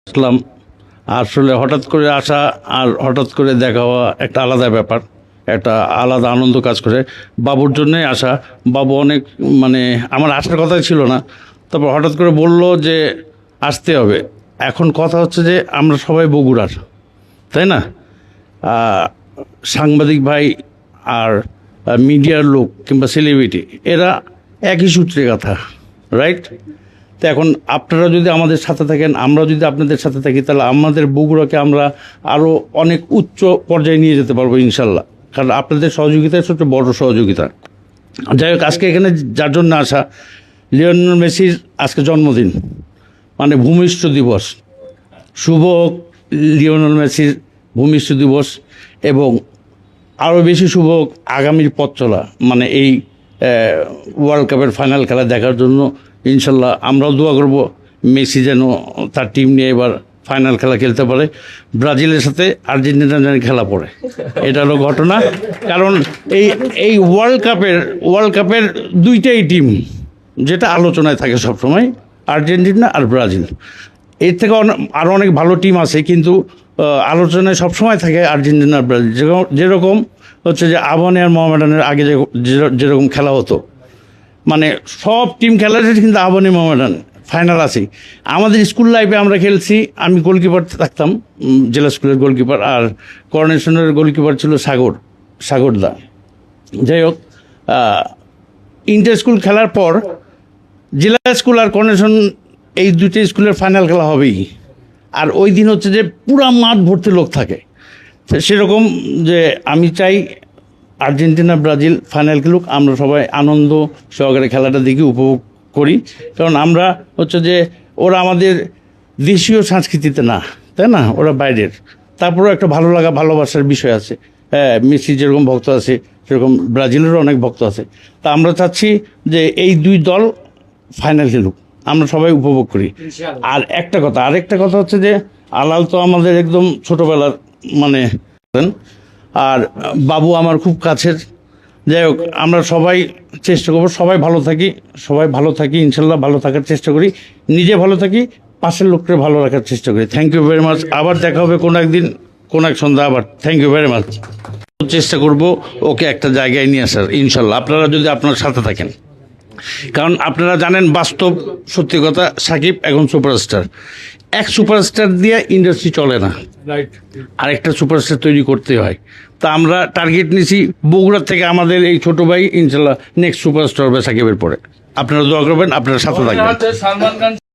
আসলাম। আসলে হঠাৎ করে আসা আর হঠাৎ করে দেখা হওয়া একটা আলাদা ব্যাপার, একটা আলাদা আনন্দ কাজ করে। বাবুর জন্যই আসা। বাবু অনেক মানে আমার আসার কথাই ছিল না, তারপর হঠাৎ করে বলল যে আসতে হবে। এখন কথা হচ্ছে যে আমরা সবাই বগুড়ার, তাই না? সাংবাদিক ভাই আর মিডিয়ার লোক কিংবা সেলিব্রিটি এরা একই সূত্রে কথা, রাইট? তো এখন আপনারা যদি আমাদের সাথে থাকেন, আমরা যদি আপনাদের সাথে থাকি, তাহলে আমাদের বগুড়াকে আমরা আরও অনেক উচ্চ পর্যায়ে নিয়ে যেতে পারবো ইনশাল্লাহ। কারণ আপনাদের সহযোগিতা সবচেয়ে বড় সহযোগিতা। যাই হোক, আজকে এখানে যার জন্য আসা, লিওনেল মেসির আজকে জন্মদিন, মানে ভূমিষ্ঠ দিবস। শুভ হোক লিওনেল মেসির ভূমিষ্ঠ দিবস, এবং আরও বেশি শুভ হোক আগামীর পথ চলা, মানে এই ওয়ার্ল্ড কাপের ফাইনাল খেলা দেখার জন্য। ইনশাল্লাহ আমরাও দোয়া করব মেসি যেন তার টিম নিয়ে এবার ফাইনাল খেলা খেলতে পারে। ব্রাজিলের সাথে আর্জেন্টিনা যেন খেলা পড়ে, এটা হলো ঘটনা। কারণ এই এই ওয়ার্ল্ড কাপের দুইটাই টিম যেটা আলোচনায় থাকে সবসময়, আর্জেন্টিনা আর ব্রাজিল। এর থেকে আরও অনেক ভালো টিম আছে, কিন্তু আলোচনায় সবসময় থাকে আর্জেন্টিনা আর ব্রাজিল। যেরকম হচ্ছে যে আবাহনী আর মোহামেডানের আগে যেরকম খেলা হতো, মানে সব টিম খেলাতে, কিন্তু আবাহনী মোহামেডান ফাইনাল আছে। আমাদের স্কুল লাইফে আমরা খেলছি, আমি গোলকিপার থাকতাম, জেলা স্কুলের গোলকিপার, আর করোনেশনের গোলকিপার ছিল সাগরদা। যাই হোক, ইন্টার স্কুল খেলার পর জেলা স্কুল আর করোনেশন এই দুটো স্কুলের ফাইনাল খেলা হবেই। আর ওই দিন হচ্ছে যে পুরা মাঠ ভর্তি লোক থাকে। সেরকম যে আমি চাই আর্জেন্টিনা ব্রাজিল ফাইনাল খেলুক, আমরা সবাই আনন্দ সহকারে খেলাটা দেখি, উপভোগ করি। কারণ আমরা হচ্ছে যে ওরা আমাদের দেশীয় সংস্কৃতিতে না, তাই না, ওরা বাইরের। তারপরেও একটা ভালো লাগা ভালোবাসার বিষয় আছে। হ্যাঁ, মেসি যেরকম ভক্ত আছে সেরকম ব্রাজিলেরও অনেক ভক্ত আছে। তা আমরা চাচ্ছি যে এই দুই দল ফাইনাল খেলুক, আমরা সবাই উপভোগ করি। আর আরেকটা কথা হচ্ছে যে আলাল তো আমাদের একদম ছোটোবেলার, মানে, আর বাবু আমার খুব কাছের। যাই হোক, আমরা সবাই চেষ্টা করবো সবাই ভালো থাকি ইনশাল্লাহ, ভালো থাকার চেষ্টা করি, নিজে ভালো থাকি, পাশের লোককে ভালো রাখার চেষ্টা করি। Thank you very much. আবার দেখা হবে কোনো একদিন, কোনো এক সন্ধ্যা আবার। Thank you very much. চেষ্টা করব ওকে একটা জায়গায় নিয়ে আসার ইনশাল্লাহ, আপনারা যদি আপনার সাথে থাকেন। কারণ আপনারা জানেন, বাস্তব সত্যি কথা, সাকিব এখন সুপারস্টার। এক সুপারস্টার দিয়ে ইন্ডাস্ট্রি চলে না, আরেকটা সুপারস্টার তৈরি করতে হয়। তা আমরা টার্গেট নিয়েছি বগুড়ার থেকে আমাদের এই ছোটো ভাই ইনশাল্লাহ নেক্সট সুপারস্টার হবে সাকিবের পরে। আপনারা দোয়া করবেন, আপনারা সাথে থাকবেন।